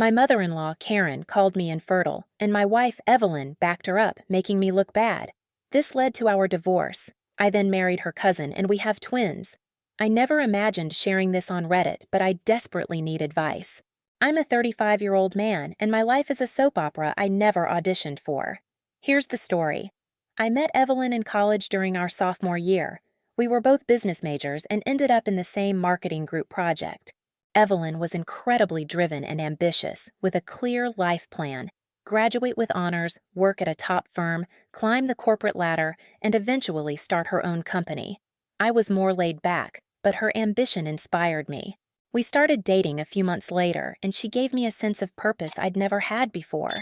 My mother-in-law, Karen, called me infertile, and my wife, Evelyn, backed her up, making me look bad. This led to our divorce. I then married her cousin, and we have twins. I never imagined sharing this on Reddit, but I desperately need advice. I'm a 35-year-old man, and my life is a soap opera I never auditioned for. Here's the story. I met Evelyn in college during our sophomore year. We were both business majors and ended up in the same marketing group project. Evelyn was incredibly driven and ambitious, with a clear life plan: graduate with honors, work at a top firm, climb the corporate ladder, and eventually start her own company. I was more laid back, but her ambition inspired me. We started dating a few months later, and she gave me a sense of purpose I'd never had before.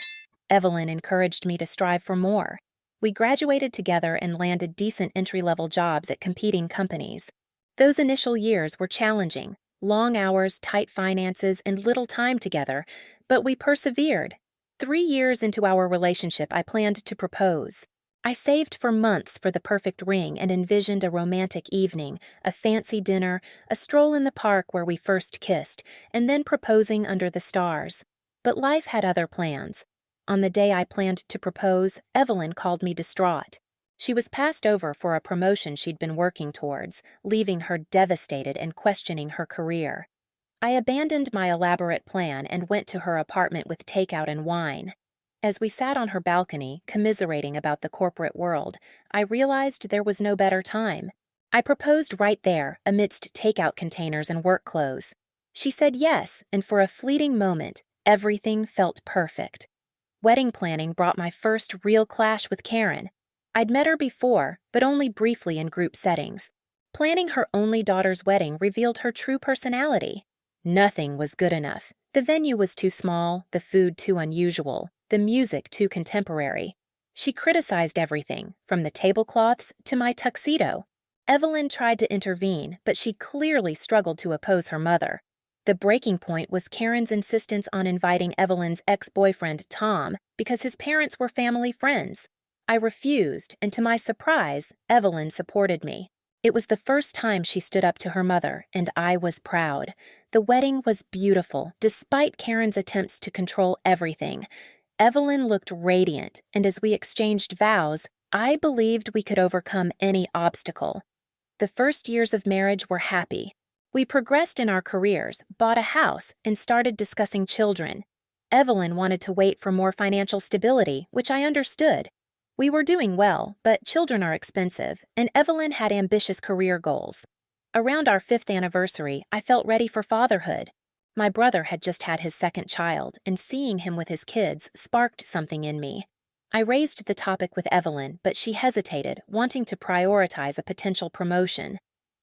Evelyn encouraged me to strive for more. We graduated together and landed decent entry-level jobs at competing companies. Those initial years were challenging: long hours, tight finances, and little time together, but we persevered. 3 years into our relationship, I planned to propose. I saved for months for the perfect ring and envisioned a romantic evening, a fancy dinner, a stroll in the park where we first kissed, and then proposing under the stars. But life had other plans. On the day I planned to propose, Evelyn called me distraught. She was passed over for a promotion she'd been working towards, leaving her devastated and questioning her career. I abandoned my elaborate plan and went to her apartment with takeout and wine. As we sat on her balcony, commiserating about the corporate world, I realized there was no better time. I proposed right there, amidst takeout containers and work clothes. She said yes, and for a fleeting moment, everything felt perfect. Wedding planning brought my first real clash with Karen. I'd met her before, but only briefly in group settings. Planning her only daughter's wedding revealed her true personality. Nothing was good enough. The venue was too small, the food too unusual, the music too contemporary. She criticized everything, from the tablecloths to my tuxedo. Evelyn tried to intervene, but she clearly struggled to oppose her mother. The breaking point was Karen's insistence on inviting Evelyn's ex-boyfriend, Tom, because his parents were family friends. I refused, and to my surprise, Evelyn supported me. It was the first time she stood up to her mother, and I was proud. The wedding was beautiful, despite Karen's attempts to control everything. Evelyn looked radiant, and as we exchanged vows, I believed we could overcome any obstacle. The first years of marriage were happy. We progressed in our careers, bought a house, and started discussing children. Evelyn wanted to wait for more financial stability, which I understood. We were doing well, but children are expensive, and Evelyn had ambitious career goals. Around our 5th anniversary, I felt ready for fatherhood. My brother had just had his second child, and seeing him with his kids sparked something in me. I raised the topic with Evelyn, but she hesitated, wanting to prioritize a potential promotion.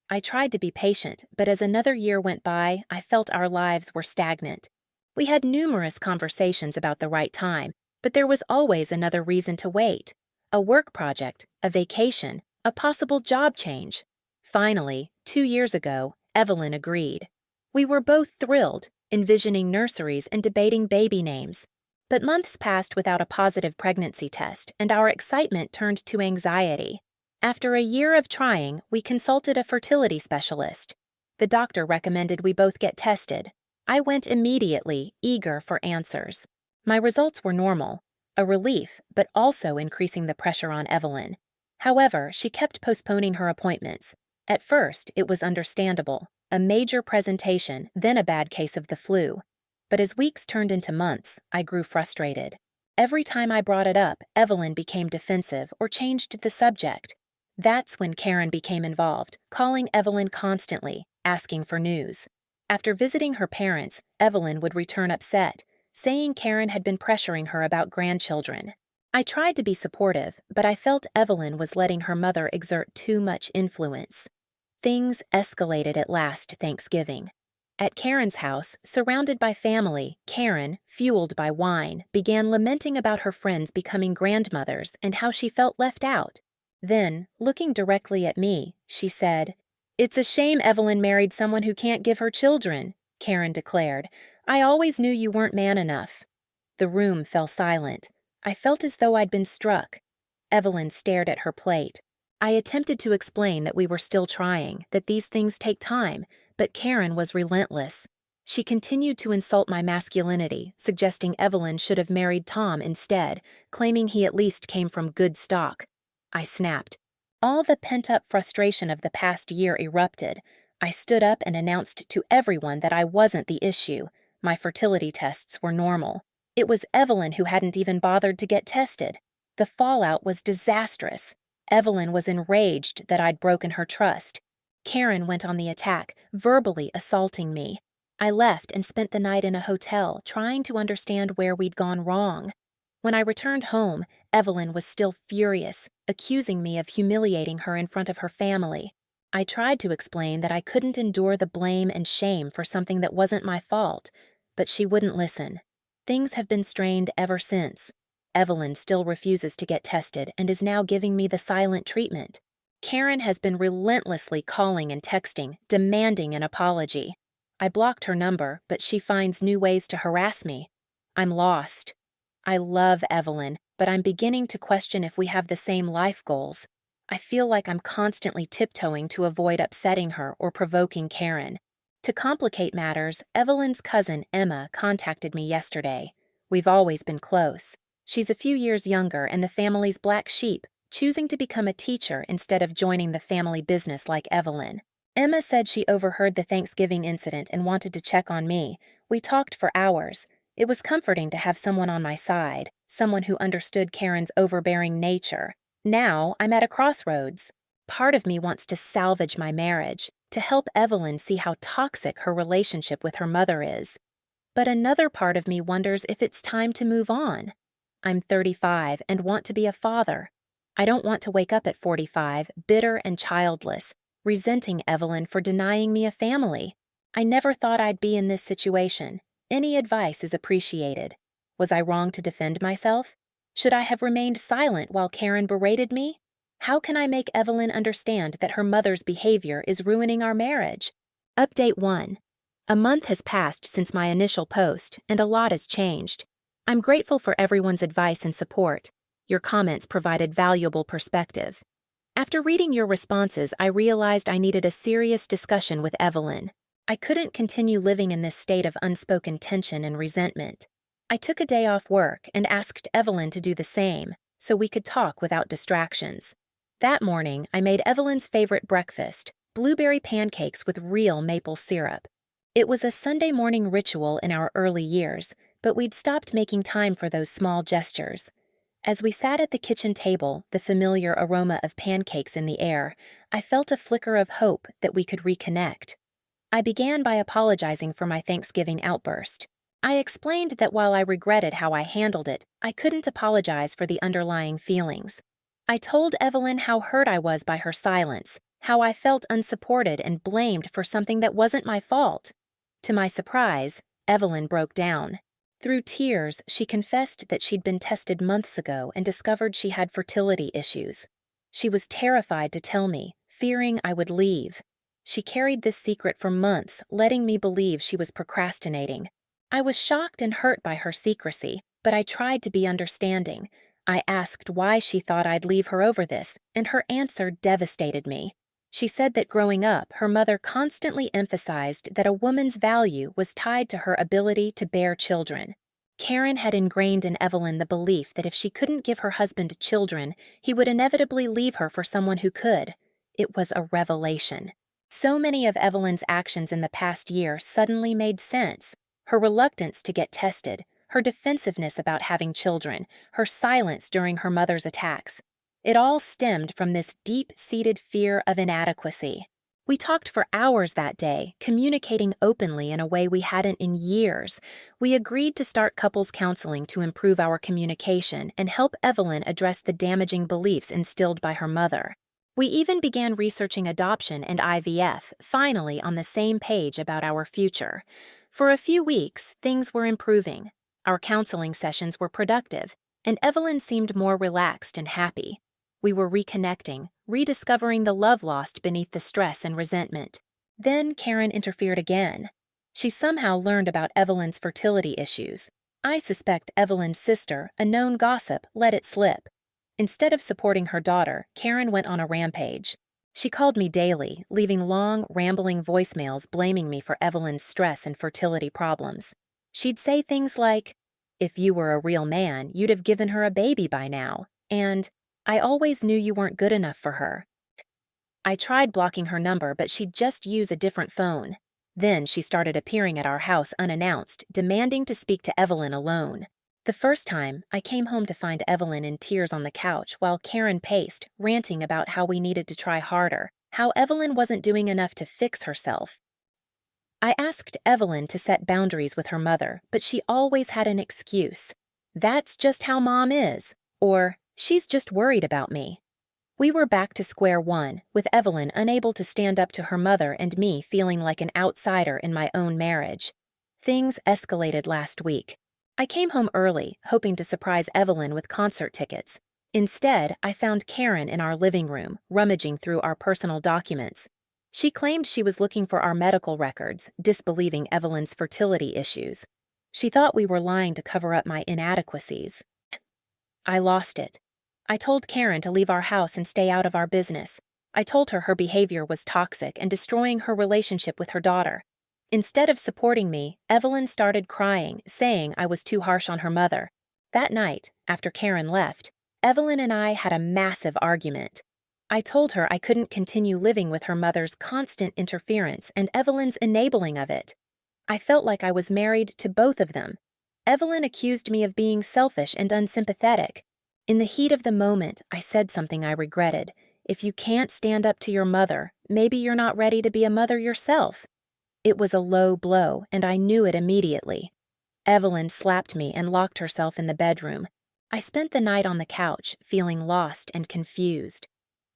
I tried to be patient, but as another year went by, I felt our lives were stagnant. We had numerous conversations about the right time, but there was always another reason to wait: a work project, a vacation, a possible job change. Finally, 2 years ago, Evelyn agreed. We were both thrilled, envisioning nurseries and debating baby names. But months passed without a positive pregnancy test, and our excitement turned to anxiety. After a year of trying, we consulted a fertility specialist. The doctor recommended we both get tested. I went immediately, eager for answers. My results were normal, a relief, but also increasing the pressure on Evelyn. However, she kept postponing her appointments. At first, it was understandable: a major presentation, then a bad case of the flu. But as weeks turned into months, I grew frustrated. Every time I brought it up, Evelyn became defensive or changed the subject. That's when Karen became involved, calling Evelyn constantly, asking for news. After visiting her parents, Evelyn would return upset, saying Karen had been pressuring her about grandchildren. I tried to be supportive, but I felt Evelyn was letting her mother exert too much influence. Things escalated at last Thanksgiving. At Karen's house, surrounded by family, Karen, fueled by wine, began lamenting about her friends becoming grandmothers and how she felt left out. Then, looking directly at me, she said, "It's a shame Evelyn married someone who can't give her children," Karen declared. "I always knew you weren't man enough." The room fell silent. I felt as though I'd been struck. Evelyn stared at her plate. I attempted to explain that we were still trying, that these things take time, but Karen was relentless. She continued to insult my masculinity, suggesting Evelyn should have married Tom instead, claiming he at least came from good stock. I snapped. All the pent-up frustration of the past year erupted. I stood up and announced to everyone that I wasn't the issue. My fertility tests were normal. It was Evelyn who hadn't even bothered to get tested. The fallout was disastrous. Evelyn was enraged that I'd broken her trust. Karen went on the attack, verbally assaulting me. I left and spent the night in a hotel, trying to understand where we'd gone wrong. When I returned home, Evelyn was still furious, accusing me of humiliating her in front of her family. I tried to explain that I couldn't endure the blame and shame for something that wasn't my fault, but she wouldn't listen. Things have been strained ever since. Evelyn still refuses to get tested and is now giving me the silent treatment. Karen has been relentlessly calling and texting, demanding an apology. I blocked her number, but she finds new ways to harass me. I'm lost. I love Evelyn, but I'm beginning to question if we have the same life goals. I feel like I'm constantly tiptoeing to avoid upsetting her or provoking Karen. To complicate matters, Evelyn's cousin Emma contacted me yesterday. We've always been close. She's a few years younger and the family's black sheep, choosing to become a teacher instead of joining the family business like Evelyn. Emma said she overheard the Thanksgiving incident and wanted to check on me. We talked for hours. It was comforting to have someone on my side, someone who understood Karen's overbearing nature. Now I'm at a crossroads. Part of me wants to salvage my marriage, to help Evelyn see how toxic her relationship with her mother is. But another part of me wonders if it's time to move on. I'm 35 and want to be a father. I don't want to wake up at 45, bitter and childless, resenting Evelyn for denying me a family. I never thought I'd be in this situation. Any advice is appreciated. Was I wrong to defend myself? Should I have remained silent while Karen berated me? How can I make Evelyn understand that her mother's behavior is ruining our marriage? Update 1. A month has passed since my initial post, and a lot has changed. I'm grateful for everyone's advice and support. Your comments provided valuable perspective. After reading your responses, I realized I needed a serious discussion with Evelyn. I couldn't continue living in this state of unspoken tension and resentment. I took a day off work and asked Evelyn to do the same, so we could talk without distractions. That morning, I made Evelyn's favorite breakfast, blueberry pancakes with real maple syrup. It was a Sunday morning ritual in our early years, but we'd stopped making time for those small gestures. As we sat at the kitchen table, the familiar aroma of pancakes in the air, I felt a flicker of hope that we could reconnect. I began by apologizing for my Thanksgiving outburst. I explained that while I regretted how I handled it, I couldn't apologize for the underlying feelings. I told Evelyn how hurt I was by her silence, how I felt unsupported and blamed for something that wasn't my fault. To my surprise, Evelyn broke down. Through tears, she confessed that she'd been tested months ago and discovered she had fertility issues. She was terrified to tell me, fearing I would leave. She carried this secret for months, letting me believe she was procrastinating. I was shocked and hurt by her secrecy, but I tried to be understanding. I asked why she thought I'd leave her over this, and her answer devastated me. She said that growing up, her mother constantly emphasized that a woman's value was tied to her ability to bear children. Karen had ingrained in Evelyn the belief that if she couldn't give her husband children, he would inevitably leave her for someone who could. It was a revelation. So many of Evelyn's actions in the past year suddenly made sense. Her reluctance to get tested, her defensiveness about having children, her silence during her mother's attacks. It all stemmed from this deep-seated fear of inadequacy. We talked for hours that day, communicating openly in a way we hadn't in years. We agreed to start couples counseling to improve our communication and help Evelyn address the damaging beliefs instilled by her mother. We even began researching adoption and IVF, finally on the same page about our future. For a few weeks, things were improving. Our counseling sessions were productive, and Evelyn seemed more relaxed and happy. We were reconnecting, rediscovering the love lost beneath the stress and resentment. Then Karen interfered again. She somehow learned about Evelyn's fertility issues. I suspect Evelyn's sister, a known gossip, let it slip. Instead of supporting her daughter, Karen went on a rampage. She called me daily, leaving long, rambling voicemails blaming me for Evelyn's stress and fertility problems. She'd say things like, "If you were a real man, you'd have given her a baby by now," and "I always knew you weren't good enough for her." I tried blocking her number, but she'd just use a different phone. Then she started appearing at our house unannounced, demanding to speak to Evelyn alone. The first time, I came home to find Evelyn in tears on the couch while Karen paced, ranting about how we needed to try harder, how Evelyn wasn't doing enough to fix herself. I asked Evelyn to set boundaries with her mother, but she always had an excuse. "That's just how Mom is," or "She's just worried about me." We were back to square one, with Evelyn unable to stand up to her mother and me feeling like an outsider in my own marriage. Things escalated last week. I came home early, hoping to surprise Evelyn with concert tickets. Instead, I found Karen in our living room, rummaging through our personal documents. She claimed she was looking for our medical records, disbelieving Evelyn's fertility issues. She thought we were lying to cover up my inadequacies. I lost it. I told Karen to leave our house and stay out of our business. I told her behavior was toxic and destroying her relationship with her daughter. Instead of supporting me, Evelyn started crying, saying I was too harsh on her mother. That night, after Karen left, Evelyn and I had a massive argument. I told her I couldn't continue living with her mother's constant interference and Evelyn's enabling of it. I felt like I was married to both of them. Evelyn accused me of being selfish and unsympathetic. In the heat of the moment, I said something I regretted. If you can't stand up to your mother, maybe you're not ready to be a mother yourself. It was a low blow, and I knew it immediately. Evelyn slapped me and locked herself in the bedroom. I spent the night on the couch, feeling lost and confused.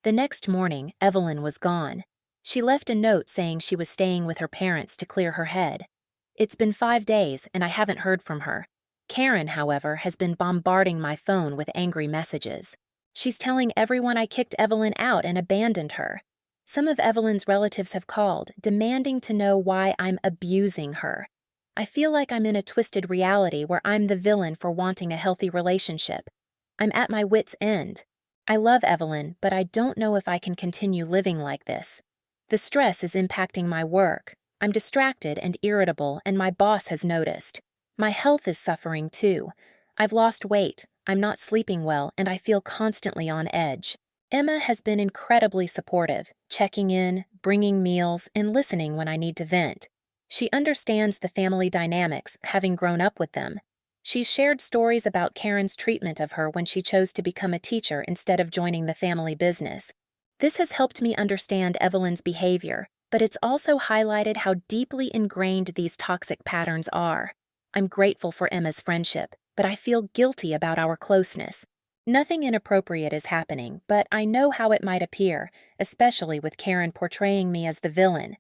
The next morning, Evelyn was gone. She left a note saying she was staying with her parents to clear her head. It's been 5 days, and I haven't heard from her. Karen, however, has been bombarding my phone with angry messages. She's telling everyone I kicked Evelyn out and abandoned her. Some of Evelyn's relatives have called, demanding to know why I'm abusing her. I feel like I'm in a twisted reality where I'm the villain for wanting a healthy relationship. I'm at my wit's end. I love Evelyn, but I don't know if I can continue living like this. The stress is impacting my work. I'm distracted and irritable, and my boss has noticed. My health is suffering too. I've lost weight, I'm not sleeping well, and I feel constantly on edge. Emma has been incredibly supportive, checking in, bringing meals, and listening when I need to vent. She understands the family dynamics, having grown up with them. She's shared stories about Karen's treatment of her when she chose to become a teacher instead of joining the family business. This has helped me understand Evelyn's behavior, but it's also highlighted how deeply ingrained these toxic patterns are. I'm grateful for Emma's friendship, but I feel guilty about our closeness. Nothing inappropriate is happening, but I know how it might appear, especially with Karen portraying me as the villain.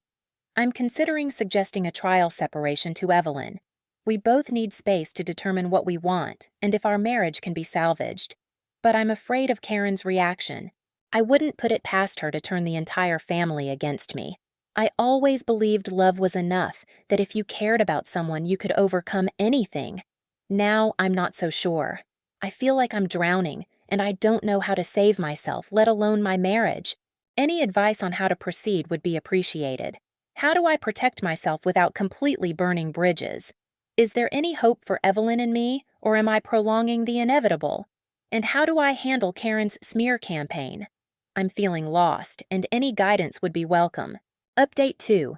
I'm considering suggesting a trial separation to Evelyn. We both need space to determine what we want and if our marriage can be salvaged. But I'm afraid of Karen's reaction. I wouldn't put it past her to turn the entire family against me. I always believed love was enough, that if you cared about someone, you could overcome anything. Now I'm not so sure. I feel like I'm drowning, and I don't know how to save myself, let alone my marriage. Any advice on how to proceed would be appreciated. How do I protect myself without completely burning bridges? Is there any hope for Evelyn and me, or am I prolonging the inevitable? And how do I handle Karen's smear campaign? I'm feeling lost, and any guidance would be welcome. Update 2.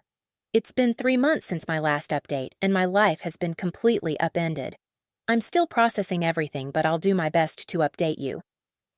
It's been 3 months since my last update, and my life has been completely upended. I'm still processing everything, but I'll do my best to update you.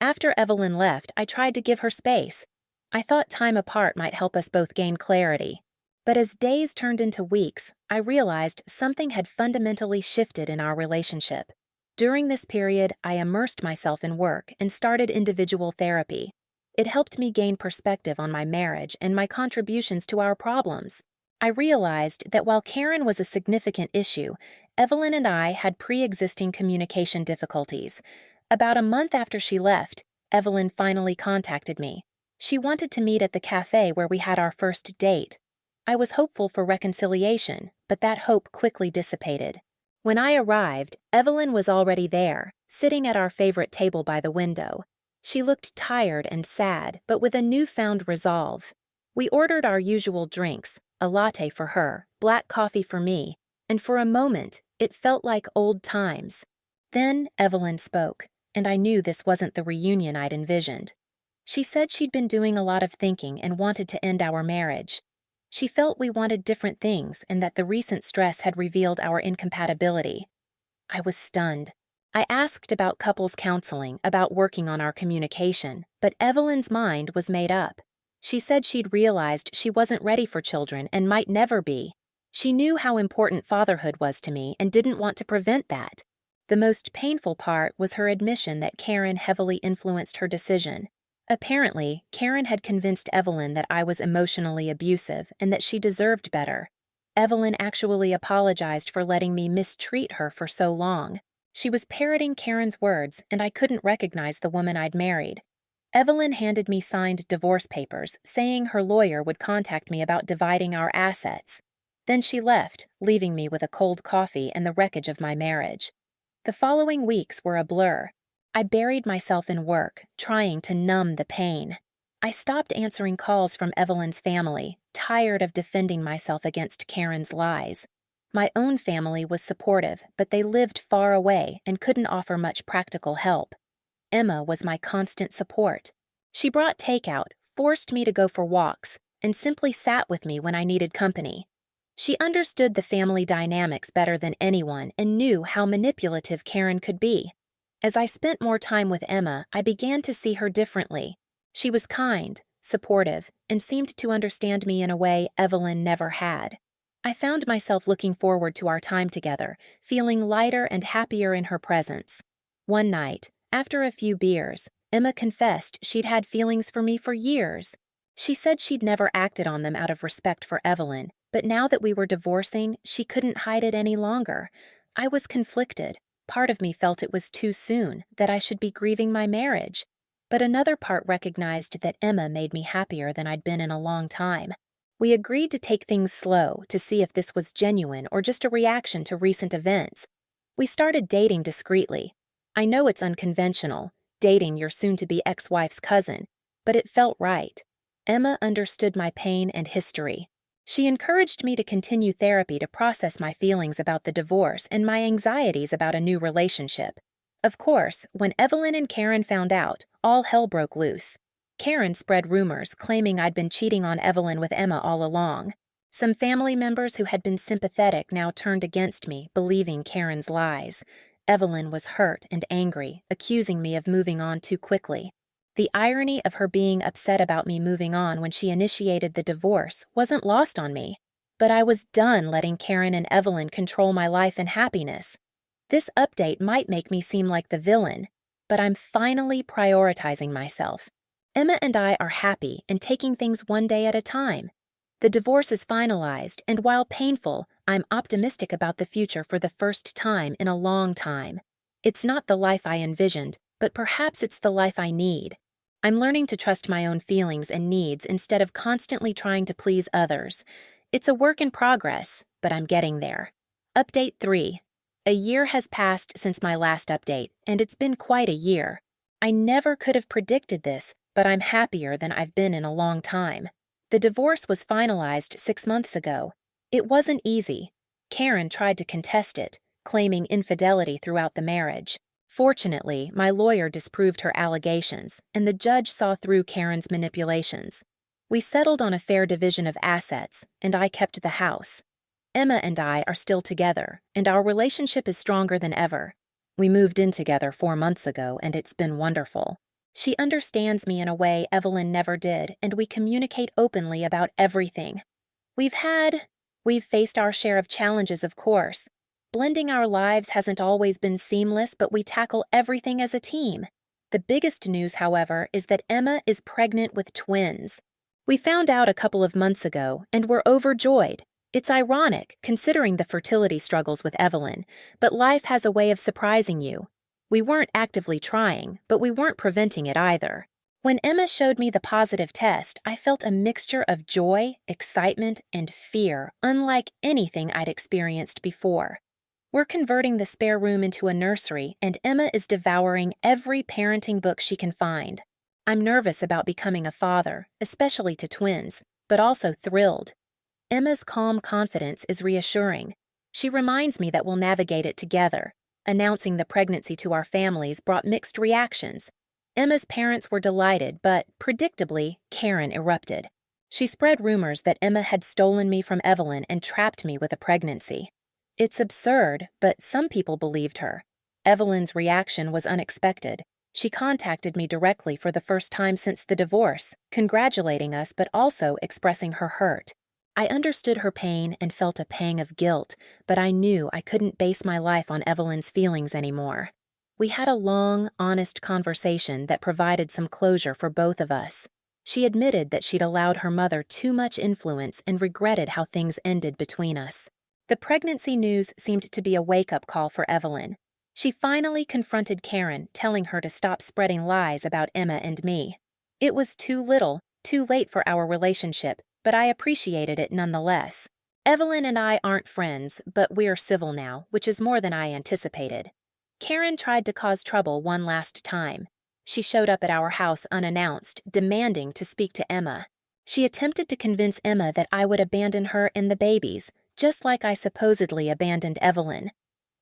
After Evelyn left, I tried to give her space. I thought time apart might help us both gain clarity. But as days turned into weeks, I realized something had fundamentally shifted in our relationship. During this period, I immersed myself in work and started individual therapy. It helped me gain perspective on my marriage and my contributions to our problems. I realized that while Karen was a significant issue, Evelyn and I had pre-existing communication difficulties. About a month after she left, Evelyn finally contacted me. She wanted to meet at the cafe where we had our first date. I was hopeful for reconciliation, but that hope quickly dissipated. When I arrived, Evelyn was already there, sitting at our favorite table by the window. She looked tired and sad, but with a newfound resolve. We ordered our usual drinks, a latte for her, black coffee for me, and for a moment, it felt like old times. Then Evelyn spoke, and I knew this wasn't the reunion I'd envisioned. She said she'd been doing a lot of thinking and wanted to end our marriage. She felt we wanted different things and that the recent stress had revealed our incompatibility. I was stunned. I asked about couples counseling, about working on our communication, but Evelyn's mind was made up. She said she'd realized she wasn't ready for children and might never be. She knew how important fatherhood was to me and didn't want to prevent that. The most painful part was her admission that Karen heavily influenced her decision. Apparently, Karen had convinced Evelyn that I was emotionally abusive and that she deserved better. Evelyn actually apologized for letting me mistreat her for so long. She was parroting Karen's words, and I couldn't recognize the woman I'd married. Evelyn handed me signed divorce papers, saying her lawyer would contact me about dividing our assets. Then she left, leaving me with a cold coffee and the wreckage of my marriage. The following weeks were a blur. I buried myself in work, trying to numb the pain. I stopped answering calls from Evelyn's family, tired of defending myself against Karen's lies. My own family was supportive, but they lived far away and couldn't offer much practical help. Emma was my constant support. She brought takeout, forced me to go for walks, and simply sat with me when I needed company. She understood the family dynamics better than anyone and knew how manipulative Karen could be. As I spent more time with Emma, I began to see her differently. She was kind, supportive, and seemed to understand me in a way Evelyn never had. I found myself looking forward to our time together, feeling lighter and happier in her presence. One night, after a few beers, Emma confessed she'd had feelings for me for years. She said she'd never acted on them out of respect for Evelyn, but now that we were divorcing, she couldn't hide it any longer. I was conflicted. Part of me felt it was too soon, that I should be grieving my marriage. But another part recognized that Emma made me happier than I'd been in a long time. We agreed to take things slow to see if this was genuine or just a reaction to recent events. We started dating discreetly. I know it's unconventional, dating your soon-to-be ex-wife's cousin, but it felt right. Emma understood my pain and history. She encouraged me to continue therapy to process my feelings about the divorce and my anxieties about a new relationship. Of course, when Evelyn and Karen found out, all hell broke loose. Karen spread rumors claiming I'd been cheating on Evelyn with Emma all along. Some family members who had been sympathetic now turned against me, believing Karen's lies. Evelyn was hurt and angry, accusing me of moving on too quickly. The irony of her being upset about me moving on when she initiated the divorce wasn't lost on me. But I was done letting Karen and Evelyn control my life and happiness. This update might make me seem like the villain, but I'm finally prioritizing myself. Emma and I are happy and taking things one day at a time. The divorce is finalized, and while painful, I'm optimistic about the future for the first time in a long time. It's not the life I envisioned, but perhaps it's the life I need. I'm learning to trust my own feelings and needs instead of constantly trying to please others. It's a work in progress, but I'm getting there. Update 3. A year has passed since my last update, and it's been quite a year. I never could have predicted this, but I'm happier than I've been in a long time. The divorce was finalized 6 months ago. It wasn't easy. Karen tried to contest it, claiming infidelity throughout the marriage. Fortunately, my lawyer disproved her allegations, and the judge saw through Karen's manipulations. We settled on a fair division of assets, and I kept the house. Emma and I are still together, and our relationship is stronger than ever. We moved in together 4 months ago, and it's been wonderful. She understands me in a way Evelyn never did, and we communicate openly about everything. We've faced our share of challenges, of course. Blending our lives hasn't always been seamless, but we tackle everything as a team. The biggest news, however, is that Emma is pregnant with twins. We found out a couple of months ago, and we're overjoyed. It's ironic, considering the fertility struggles with Evelyn, but life has a way of surprising you. We weren't actively trying, but we weren't preventing it either. When Emma showed me the positive test, I felt a mixture of joy, excitement, and fear, unlike anything I'd experienced before. We're converting the spare room into a nursery, and Emma is devouring every parenting book she can find. I'm nervous about becoming a father, especially to twins, but also thrilled. Emma's calm confidence is reassuring. She reminds me that we'll navigate it together. Announcing the pregnancy to our families brought mixed reactions. Emma's parents were delighted, but, predictably, Karen erupted. She spread rumors that Emma had stolen me from Evelyn and trapped me with a pregnancy. It's absurd, but some people believed her. Evelyn's reaction was unexpected. She contacted me directly for the first time since the divorce, congratulating us but also expressing her hurt. I understood her pain and felt a pang of guilt, but I knew I couldn't base my life on Evelyn's feelings anymore. We had a long, honest conversation that provided some closure for both of us. She admitted that she'd allowed her mother too much influence and regretted how things ended between us. The pregnancy news seemed to be a wake-up call for Evelyn. She finally confronted Karen, telling her to stop spreading lies about Emma and me. It was too little, too late for our relationship, but I appreciated it nonetheless. Evelyn and I aren't friends, but we're civil now, which is more than I anticipated. Karen tried to cause trouble one last time. She showed up at our house unannounced, demanding to speak to Emma. She attempted to convince Emma that I would abandon her and the babies, just like I supposedly abandoned Evelyn.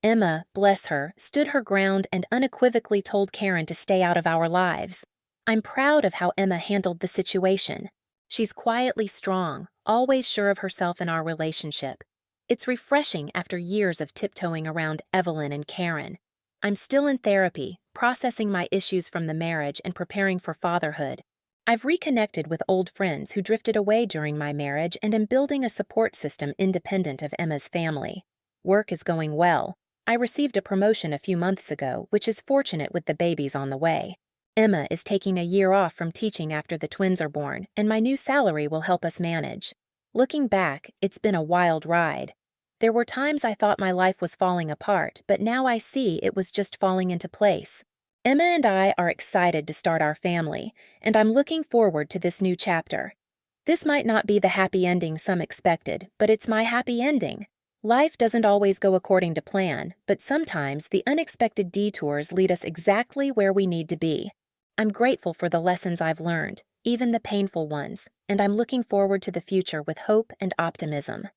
Emma, bless her, stood her ground and unequivocally told Karen to stay out of our lives. I'm proud of how Emma handled the situation. She's quietly strong, always sure of herself in our relationship. It's refreshing after years of tiptoeing around Evelyn and Karen. I'm still in therapy, processing my issues from the marriage and preparing for fatherhood. I've reconnected with old friends who drifted away during my marriage and am building a support system independent of Emma's family. Work is going well. I received a promotion a few months ago, which is fortunate with the babies on the way. Emma is taking a year off from teaching after the twins are born, and my new salary will help us manage. Looking back, it's been a wild ride. There were times I thought my life was falling apart, but now I see it was just falling into place. Emma and I are excited to start our family, and I'm looking forward to this new chapter. This might not be the happy ending some expected, but it's my happy ending. Life doesn't always go according to plan, but sometimes the unexpected detours lead us exactly where we need to be. I'm grateful for the lessons I've learned, even the painful ones, and I'm looking forward to the future with hope and optimism.